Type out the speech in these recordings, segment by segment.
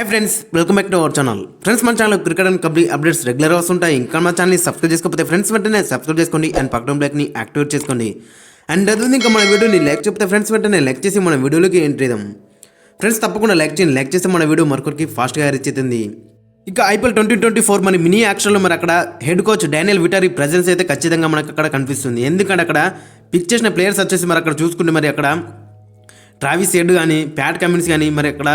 Hi friends, welcome back to our channel. Friends, మన channel cricket and kabaddi updates రెగ్యులర్గా వస్తుంటాయి. ఇంకా మన ఛానల్ని సబ్స్క్రైబ్ చేసుకోకపోతే ఫ్రెండ్స్ వెంటనే సబ్స్క్రైబ్ చేసుకోండి అండ్ పక్కన బ్లాక్ని యాక్టివేట్ చేసుకోండి. అండ్ అది ఇంకా మన వీడియోని లైక్ చెప్తే ఫ్రెండ్స్ వెంటనే లైక్ చేసి మన వీడియోలోకి ఎంట్రీ ఇద్దాం. ఫ్రెండ్స్, తప్పకుండా లైక్ చేయండి. లైక్ చేస్తే మన వీడియో మరొకరికి ఫాస్ట్గా రీచ్ అవుతుంది. ఇక ఐపీఎల్ 2024 మన మినీ యాక్షన్లో మరి అక్కడ హెడ్ కోచ్ డానియల్ విటారీ ప్రెజెన్స్ అయితే ఖచ్చితంగా మనకు అక్కడ కనిపిస్తుంది. ఎందుకంటే అక్కడ పిక్ చేసిన ప్లేయర్స్ వచ్చేసి మరి అక్కడ చూసుకుంటే మరి అక్కడ ట్రావిస్ హెడ్ కానీ ప్యాట్ కమిన్స్ కానీ మరి అక్కడ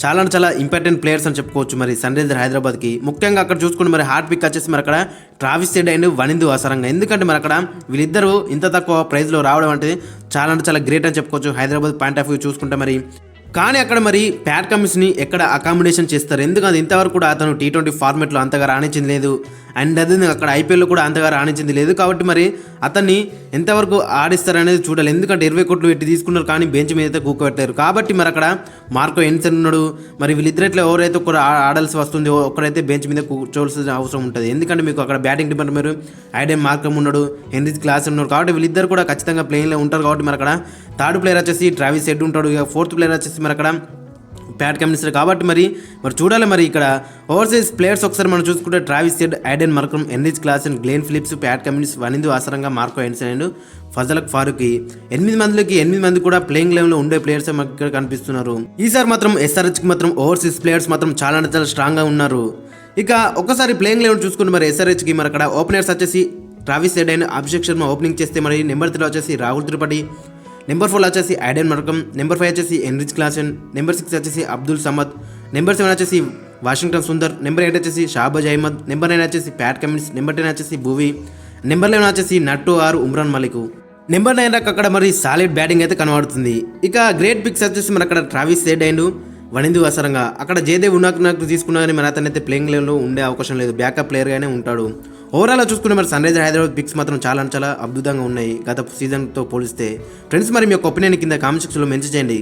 చాలా ఇంపార్టెంట్ ప్లేయర్స్ అని చెప్పుకోవచ్చు. మరి సన్ రైజర్ హైదరాబాద్కి ముఖ్యంగా అక్కడ చూసుకుంటే మరి హార్ట్ పిక్ వచ్చేసి మరి అక్కడ ట్రావిస్ హెడ్ అండ్ వనిందు అసరంగా. ఎందుకంటే మరి అక్కడ వీళ్ళిద్దరూ ఇంత తక్కువ ప్రైస్లో రావడం అంటే చాలా గ్రేట్ అని చెప్పుకోవచ్చు హైదరాబాద్ పాయింట్ ఆఫ్ వ్యూ చూసుకుంటే. మరి కానీ అక్కడ మరి ప్యాట్ కమిన్స్ని ఎక్కడ అకామిడేషన్ చేస్తారు, ఎందుకంటే ఇంతవరకు కూడా అతను T20 ఫార్మెట్లో అంతగా రాణించింది లేదు. అండ్ అది అక్కడ ఐపీఎల్లో కూడా అంతగా రాణించింది లేదు. కాబట్టి మరి అతన్ని ఎంతవరకు ఆడిస్తారనేది చూడాలి. ఎందుకంటే 20 కోట్లు పెట్టి తీసుకున్నారు కానీ బెంచ్ మీద అయితే కూకబెట్టారు. కాబట్టి మరి అక్కడ మార్కో ఎన్సన్ ఉన్నాడు. మరి వీళ్ళిద్దరిలో ఎవరైతే ఒకరు ఆడాల్సి వస్తుంది, ఒకరైతే బెంచ్ మీద కూర్చోవలసిన అవసరం ఉంటుంది. ఎందుకంటే మీకు అక్కడ బ్యాటింగ్ డిపార్ట్మెంట్ మీరు ఐడెన్ మార్కమ్ ఉన్నాడు, హెన్రిచ్ క్లాస్ ఉన్నాడు. కాబట్టి వీళ్ళిద్దరు కూడా ఖచ్చితంగా ప్లేయింగ్లో ఉంటారు. కాబట్టి మరి అక్కడ థర్డ్ ప్లేయర్ వచ్చేసి ట్రావిస్ హెడ్ ఉంటాడు. ఇక ఫోర్త్ ప్లేయర్ వచ్చేసి మరి అక్కడ ప్యాట్ కమిన్స్. కాబట్టి మరి చూడాలి. మరి ఇక్కడ ఓవర్సీస్ ప్లేయర్స్ ఒకసారి మనం చూసుకుంటే Travis Head, Aiden Markram, Heinrich Klaasen and Glenn Phillips, Pat Cummins, Wanindu Hasaranga, Marco Jansen and Fazalhaq Farooqi. 8 మంది కూడా ప్లేయింగ్ లెవెల్లో ఉండే ప్లేయర్స్ మనకి ఇక్కడ కనిపిస్తున్నారు. ఈసారి మాత్రం SRHకి మాత్రం ఓవర్సీస్ ప్లేయర్స్ మాత్రం చాలా స్ట్రాంగ్గా ఉన్నారు. ఇక ఒకసారి ప్లేయింగ్ లెవెల్ చూసుకుంటే మరి SRHకి మరి అక్కడ ఓపెనర్స్ వచ్చేసి Travis head and Abhishek Sharma opening చేస్తే, మరి నెంబర్ 3 వచ్చేసి రాహుల్ త్రిపాఠి, నెంబర్ 4 వచ్చేసి ఐడెన్ మార్కమ్, నెంబర్ 5 వచ్చేసి హెన్రిచ్ క్లాసెన్, నెంబర్ 6 వచ్చేసి అబ్దుల్ సమద్, నెంబర్ 7 వచ్చేసి వాషింగ్టన్ సుందర్, నెంబర్ 8 వచ్చేసి షాబాజ్ అహ్మద్, నెంబర్ 9 వచ్చేసి ప్యాట్ కమిన్స్, నెంబర్ 10 వచ్చేసి భూవి, నెంబర్ 11 వచ్చేసి నట్టు ఆర్ ఉమ్రాన్ మలిక్. నెంబర్ 9 దాకా అక్కడ మరి సాలిడ్ బ్యాటింగ్ అయితే కనబడుతుంది. ఇక గ్రేట్ పిక్స్ వచ్చేసి మరి అక్కడ ట్రావిస్ హెడ్ అండ్ వనిందు అసరంగా. అక్కడ జయదేవ్ ఉనాక్ తీసుకున్నా కానీ మరి అతనైతే ప్లేయింగ్ లెవెల్లో ఉండే అవకాశం లేదు, బ్యాకప్ ప్లేయర్గానే ఉంటాడు. ఓవరాల్ చూసుకుంటే మరి సన్ రైజర్ హైదరాబాద్ పిక్స్ మాత్రం చాలా అద్భుతంగా ఉన్నాయి గత సీజన్తో పోలిస్తే. ఫ్రెండ్స్, మరి మీ యొక్క ఒపీనియన్ కింద కామెంట్ సెక్షన్లో మెన్షన్ చేయండి.